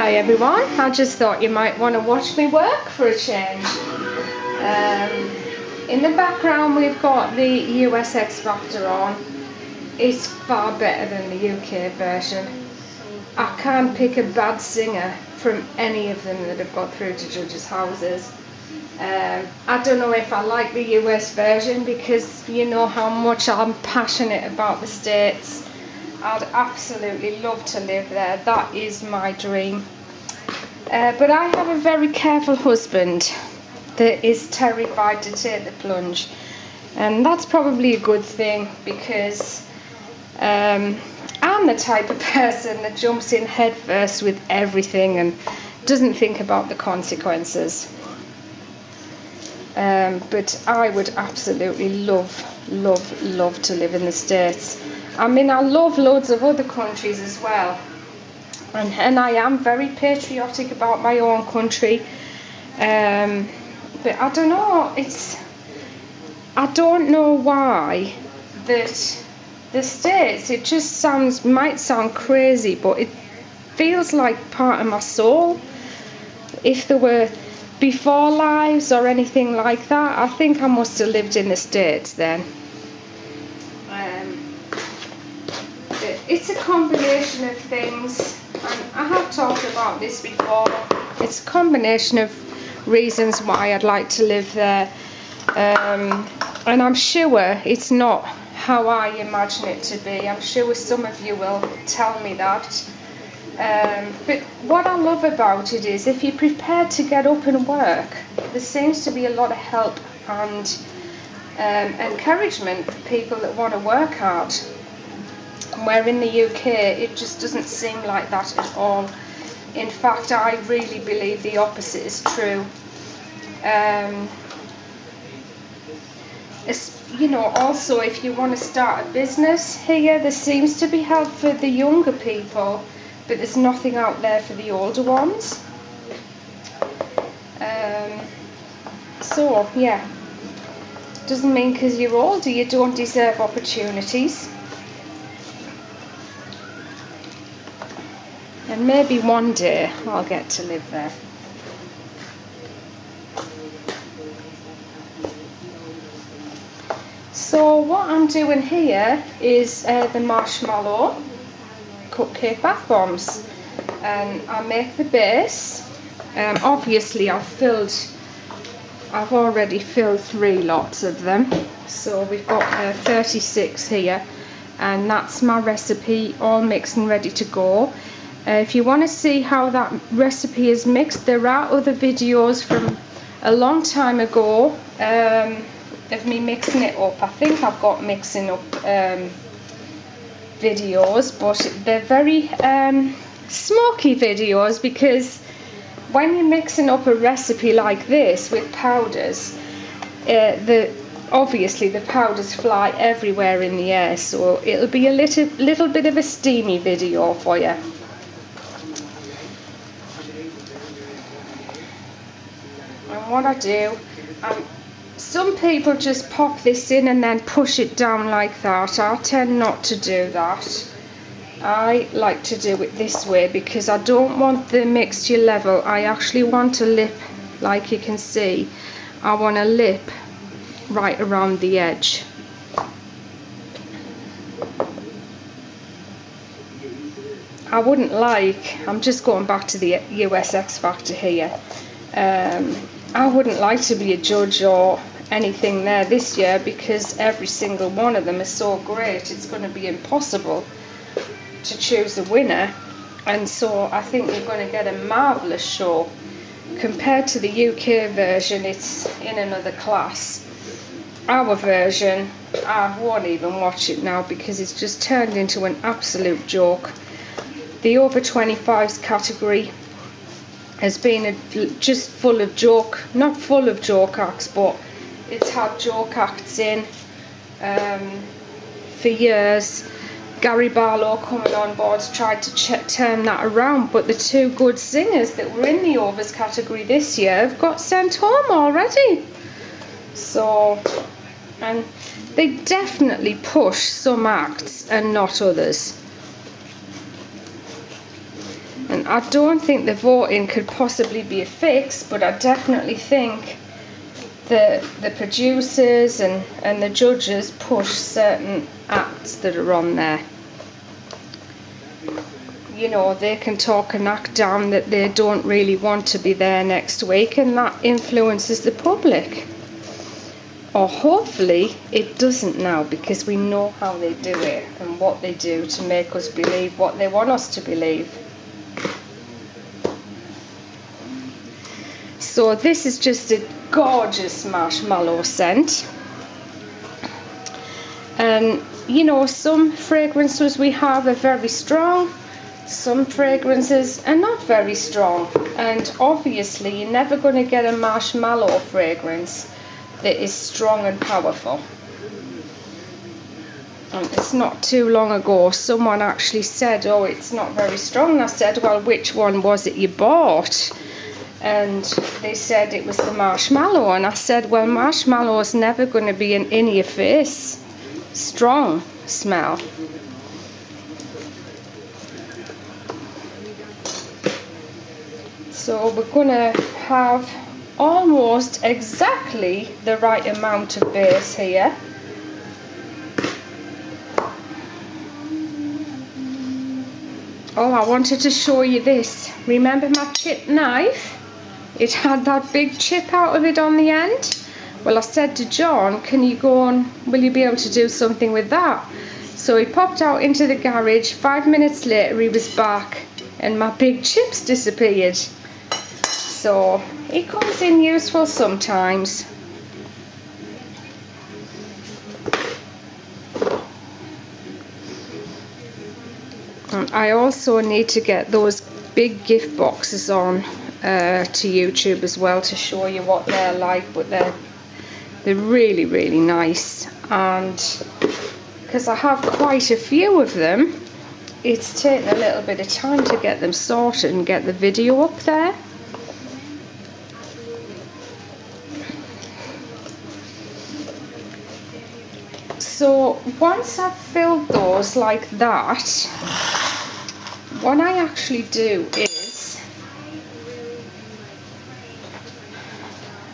Hi everyone, I just thought you might want to watch me work for a change. In the background we've got the US X Factor on. It's far better than the UK version. I can't pick a bad singer from any of them that have got through to judges' houses. I don't know if I like the US version because you know how much I'm passionate about the States. I'd absolutely love to live there. That is my dream. But I have a very careful husband that is terrified to take the plunge. And that's probably a good thing because I'm the type of person that jumps in head first with everything and doesn't think about the consequences. But I would absolutely love to live in the States. I mean, I love loads of other countries as well. And I am very patriotic about my own country. But I don't know, I don't know why that the States, it just might sound crazy, but it feels like part of my soul. If there were before lives or anything like that, I think I must have lived in the States then. It's a combination of things, and I have talked about this before. It's a combination of reasons why I'd like to live there, and I'm sure it's not how I imagine it to be. I'm sure some of you will tell me that. But what I love about it is if you're prepared to get up and work, there seems to be a lot of help and encouragement for people that want to work hard. Where in the UK it just doesn't seem like that at all. In fact, I really believe the opposite is true. Also if you want to start a business here, there seems to be help for the younger people, but there's nothing out there for the older ones. So yeah, doesn't mean because you're older you don't deserve opportunities. And maybe one day I'll get to live there. So what I'm doing here is the marshmallow cupcake bath bombs, and I make the base. Obviously I've already filled 3 lots of them, so we've got 36 here, and that's my recipe all mixed and ready to go. If you want to see how that recipe is mixed, there are other videos from a long time ago of me mixing it up. I think I've got mixing up videos, but they're very smoky videos because when you're mixing up a recipe like this with powders, obviously the powders fly everywhere in the air, so it'll be a little bit of a steamy video for you. And what I do, some people just pop this in and then push it down like that. I tend not to do that. I like to do it this way because I don't want the mixture level. I actually want a lip, like you can see. I want a lip right around the edge. I'm just going back to the US X Factor here. I wouldn't like to be a judge or anything there this year because every single one of them is so great. It's going to be impossible to choose a winner, and so I think we're going to get a marvellous show. Compared to the UK version, it's in another class. Our version, I won't even watch it now because it's just turned into an absolute joke. The over 25s category has been just full of not full of joke acts, but it's had joke acts in for years. Gary Barlow coming on board tried to turn that around, but the 2 good singers that were in the overs category this year have got sent home already. So, and they definitely push some acts and not others. And I don't think the voting could possibly be a fix, but I definitely think that the producers and the judges push certain acts that are on there. You know, they can talk an act down that they don't really want to be there next week, and that influences the public. Or hopefully it doesn't now, because we know how they do it and what they do to make us believe what they want us to believe. So this is just a gorgeous marshmallow scent. And you know, some fragrances we have are very strong, some fragrances are not very strong, and obviously you're never going to get a marshmallow fragrance that is strong and powerful. And it's not too long ago someone actually said, oh, it's not very strong, and I said, well, which one was it you bought? And they said it was the marshmallow, and I said, well, marshmallow is never going to be an in-your-face strong smell. So we're going to have almost exactly the right amount of base here. Oh, I wanted to show you this. Remember my chip knife? It had that big chip out of it on the end. Well, I said to John, can you go and will you be able to do something with that? So he popped out into the garage. 5 minutes later he was back and my big chips disappeared. So it comes in useful sometimes. And I also need to get those big gift boxes on to YouTube as well to show you what they're like, but they're really, really nice. And because I have quite a few of them, it's taken a little bit of time to get them sorted and get the video up there. So once I've filled those like that, what I actually do is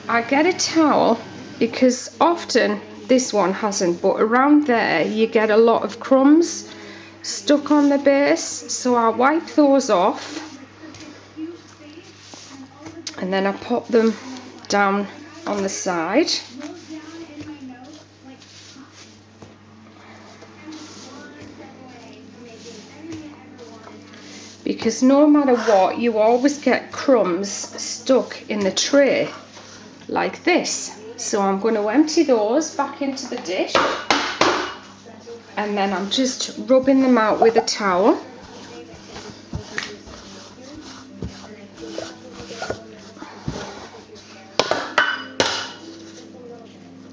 I get a towel, because often this one hasn't, but around there you get a lot of crumbs stuck on the base, so I wipe those off and then I pop them down on the side. Because no matter what, you always get crumbs stuck in the tray like this. So I'm going to empty those back into the dish, and then I'm just rubbing them out with a towel.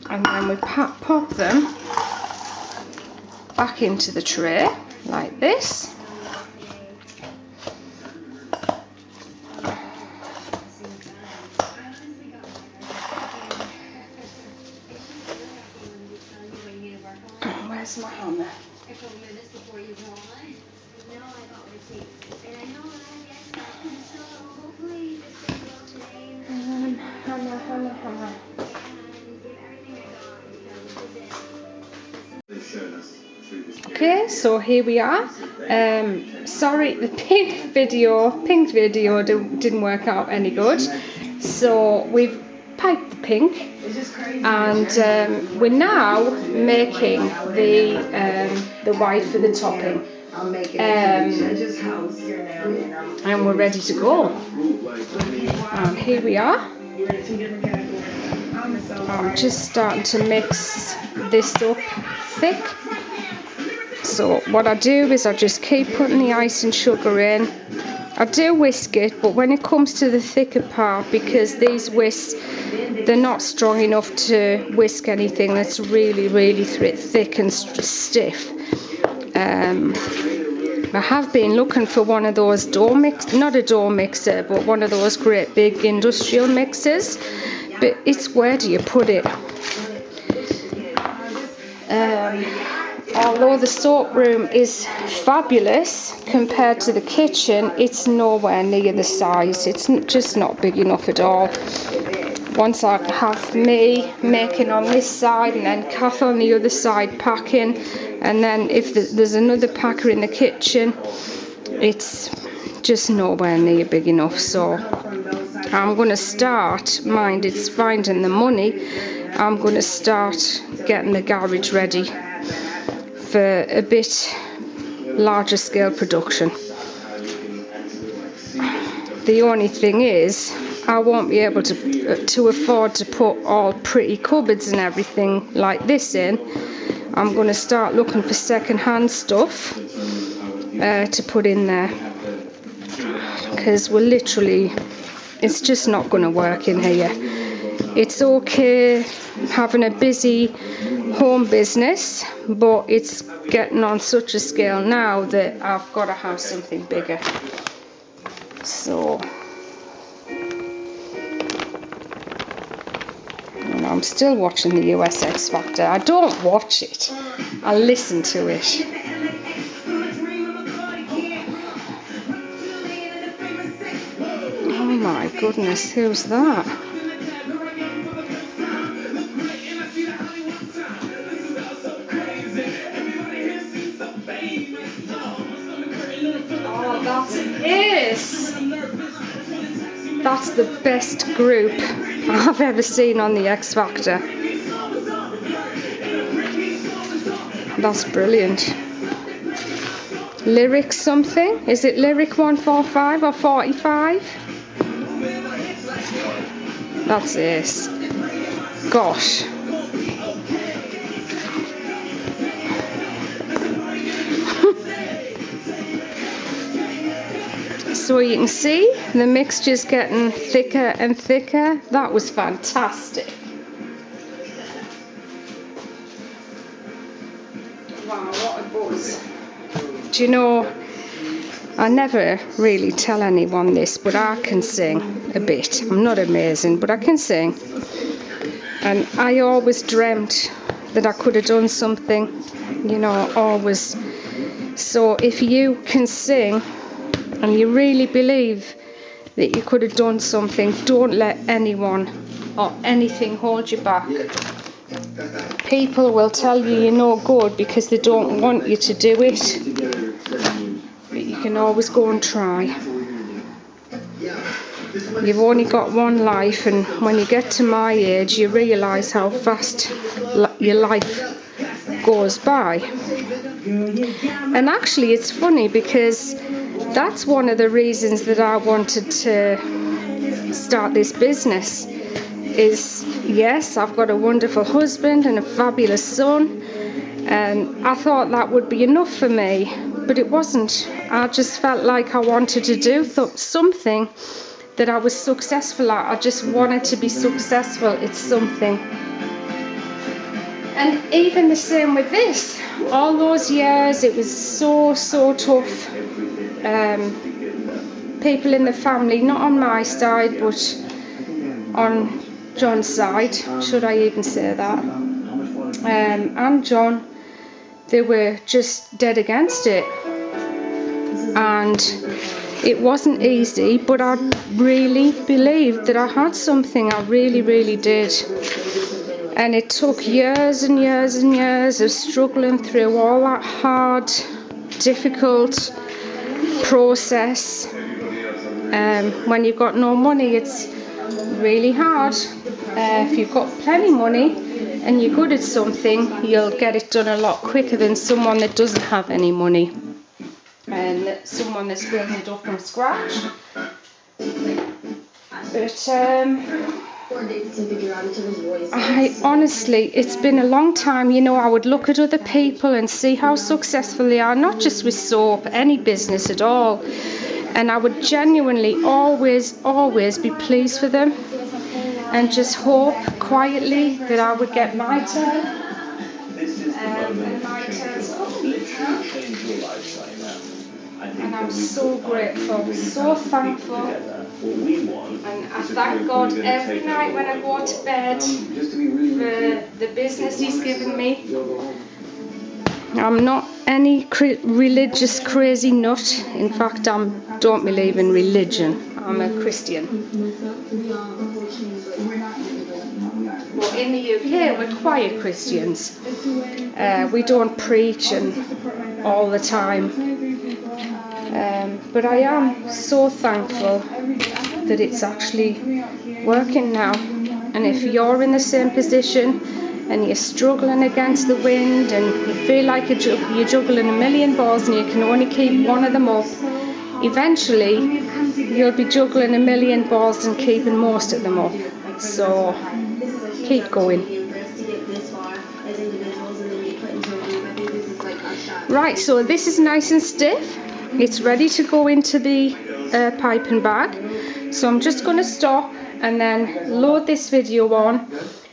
And then we pop them back into the tray like this. Where's my hammer? Hammer. Okay, so here we are. Sorry, the pink video didn't work out any good. So we've piped the pink, and we're now making the white for the topping. And we're ready to go. And here we are. I'm just starting to mix this up thick. So what I do is I just keep putting the ice and sugar in. I do whisk it, but when it comes to the thicker part, because these whisks, they're not strong enough to whisk anything that's really, really thick and stiff. I have been looking for one of those not a dough mixer, but one of those great big industrial mixers. But it's where do you put it? Although the soap room is fabulous compared to the kitchen, it's nowhere near the size. It's just not big enough at all. Once I have me making on this side and then Kath on the other side packing, and then if there's another packer in the kitchen, it's just nowhere near big enough. So I'm going to start, mind it's finding the money, I'm going to start getting the garage ready for a bit larger scale production. The only thing is, I won't be able to afford to put all pretty cupboards and everything like this in. I'm going to start looking for second-hand stuff to put in there, because we're literally, it's just not going to work in here. It's okay having a busy home business, but it's getting on such a scale now that I've got to have something bigger. So I'm still watching the US X Factor. I don't watch it, I listen to it. Oh my goodness, who's that? Oh, that's it. That's the best group I've ever seen on the X Factor. That's brilliant. Lyric something? Is it Lyric 145 or 45? That's it. Gosh. So you can see the mixture's getting thicker and thicker. That was fantastic. Wow, what a buzz. Do you know, I never really tell anyone this, but I can sing a bit. I'm not amazing, but I can sing. And I always dreamt that I could have done something, you know, always. So if you can sing and you really believe that you could have done something, don't let anyone or anything hold you back. People will tell you you're no good because they don't want you to do it, but you can always go and try. You've only got one life, and when you get to my age you realise how fast your life goes by. And actually it's funny, because that's one of the reasons that I wanted to start this business. Is yes, I've got a wonderful husband and a fabulous son, and I thought that would be enough for me, but it wasn't. I just felt like I wanted to do something that I was successful at. I just wanted to be successful at something. And even the same with this. All those years it was so tough. People in the family, not on my side but on John's side, should I even say that, and John, they were just dead against it, and it wasn't easy, but I really believed that I had something. I really did. And it took years and years and years of struggling through all that hard, difficult process. When you've got no money, it's really hard. If you've got plenty money and you're good at something, you'll get it done a lot quicker than someone that doesn't have any money, and someone that's building it up from scratch. But I honestly, it's been a long time. You know, I would look at other people and see how successful they are, not just with soap, any business at all, and I would genuinely always be pleased for them, and just hope quietly that I would get my turn, and my turn's coming. And I'm so grateful, so thankful, and I thank God every night when I go to bed for the business He's given me, I'm not any religious crazy nut. In fact, I don't believe in religion. I'm a Christian. But in the UK, we're quiet Christians. We don't preach and all the time. But I am so thankful that it's actually working now. And if you're in the same position and you're struggling against the wind and you feel like you're juggling a million balls and you can only keep one of them up, eventually you'll be juggling a million balls and keeping most of them up. So keep going. Right, so this is nice and stiff. It's ready to go into the piping bag. So I'm just going to stop and then load this video on,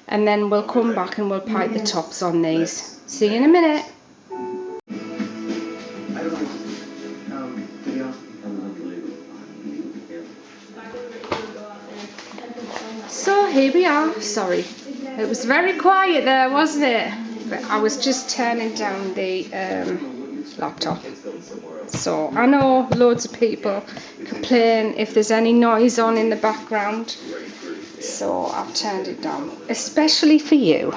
and then we'll come back and we'll pipe the tops on these. See you in a minute. So here we are. Sorry, it was very quiet there, wasn't it? But I was just turning down the laptop. So I know loads of people complain if there's any noise on in the background. So I've turned it down, especially for you.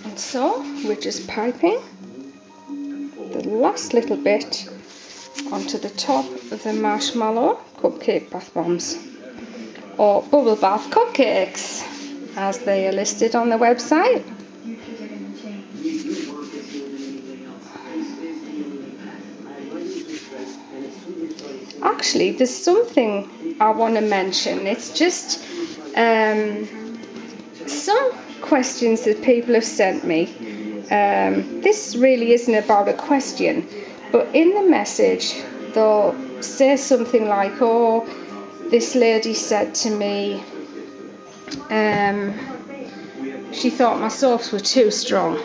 And so we're just piping the last little bit onto the top of the marshmallow cupcake bath bombs, or Bubble Bath Cupcakes, as they are listed on the website. Actually, there's something I want to mention. It's just some questions that people have sent me. This really isn't about a question, but in the message they'll say something like, oh, this lady said to me she thought my soaps were too strong.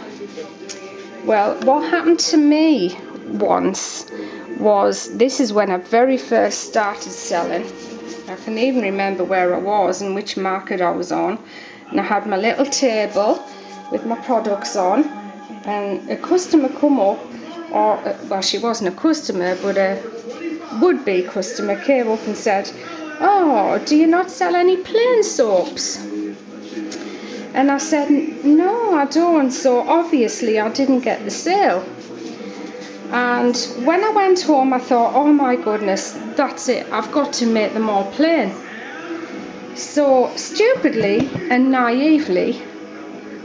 Well, what happened to me once was, this is when I very first started selling. I can even remember where I was and which market I was on, and I had my little table with my products on, and a customer come up, or well, she wasn't a customer but a would-be customer, came up and said, oh, do you not sell any plain soaps? And I said, no, I don't. So obviously I didn't get the sale. And when I went home, I thought, oh my goodness, that's it, I've got to make them all plain. So stupidly and naively,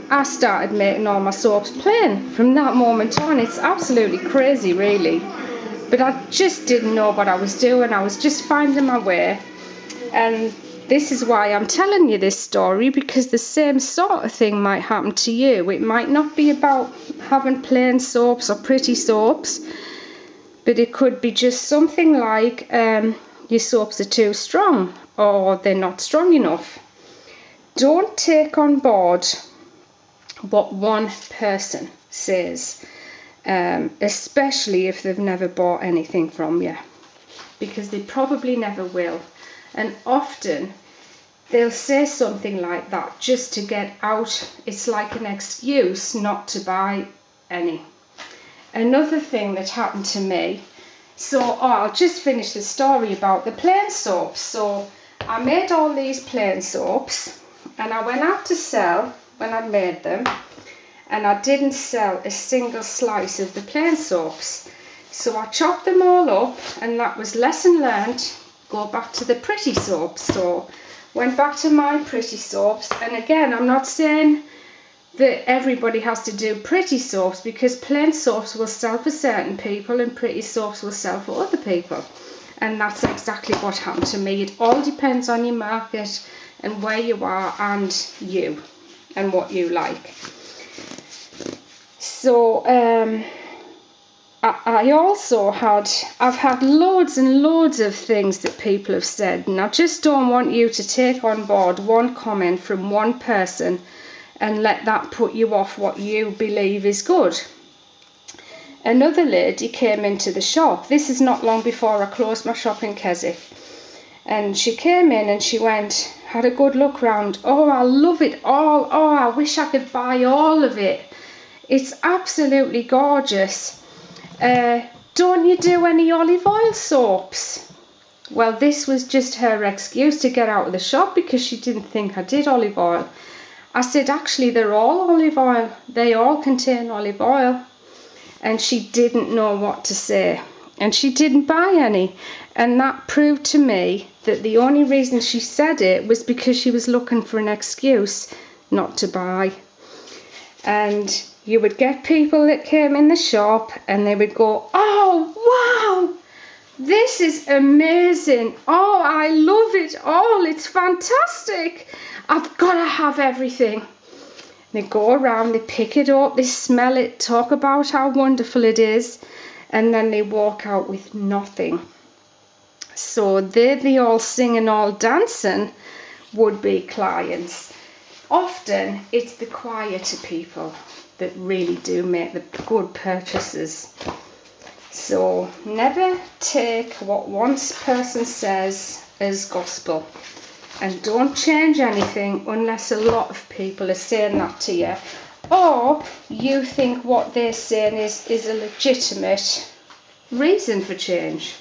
I started making all my soaps plain from that moment on. It's absolutely crazy, really. But I just didn't know what I was doing. I was just finding my way. And this is why I'm telling you this story, because the same sort of thing might happen to you. It might not be about having plain soaps or pretty soaps, but it could be just something like your soaps are too strong or they're not strong enough. Don't take on board what one person says, especially if they've never bought anything from you, because they probably never will. And often they'll say something like that just to get out. It's like an excuse not to buy any. Another thing that happened to me, I'll just finish the story about the plain soaps. So I made all these plain soaps, and I went out to sell when I made them, and I didn't sell a single slice of the plain soaps. So I chopped them all up, and that was lesson learned. Go back to the pretty soaps. So went back to my pretty soaps, and again, I'm not saying that everybody has to do pretty soaps, because plain soaps will sell for certain people and pretty soaps will sell for other people, and that's exactly what happened to me. It all depends on your market and where you are and you and what you like. So I've had loads and loads of things that people have said, and I just don't want you to take on board one comment from one person and let that put you off what you believe is good. another lady came into the shop. This is not long before I closed my shop in Keswick. And she came in and she went, had a good look round. Oh, I love it all. Oh, I wish I could buy all of it. It's absolutely gorgeous. Don't you do any olive oil soaps? Well, this was just her excuse to get out of the shop because she didn't think I did olive oil. I said, actually, they're all olive oil. They all contain olive oil. And she didn't know what to say. And she didn't buy any. And that proved to me that the only reason she said it was because she was looking for an excuse not to buy. And you would get people that came in the shop and they would go, oh, wow, this is amazing. Oh, I love it all. It's fantastic. I've got to have everything. They go around, they pick it up, they smell it, talk about how wonderful it is, and then they walk out with nothing. So they're the all singing, all dancing would-be clients. Often it's the quieter people that really do make the good purchases. So never take what one person says as gospel. And don't change anything unless a lot of people are saying that to you. Or you think what they're saying is a legitimate reason for change.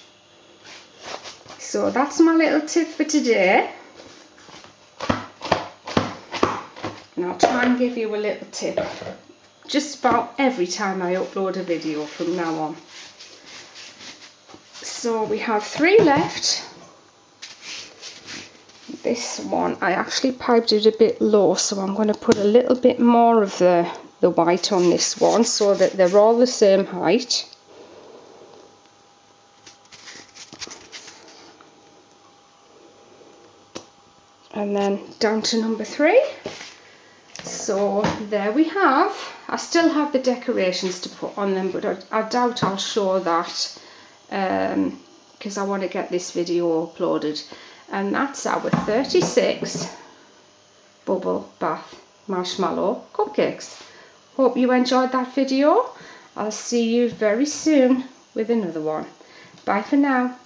So that's my little tip for today. And I'll try and give you a little tip just about every time I upload a video from now on. So we have 3 left. This one, I actually piped it a bit low, so I'm going to put a little bit more of the white on this one so that they're all the same height. And then down to number 3. So there we have. I still have the decorations to put on them, but I doubt I'll show that because I want to get this video uploaded. And that's our 36 Bubble Bath Marshmallow Cupcakes. Hope you enjoyed that video. I'll see you very soon with another one. Bye for now.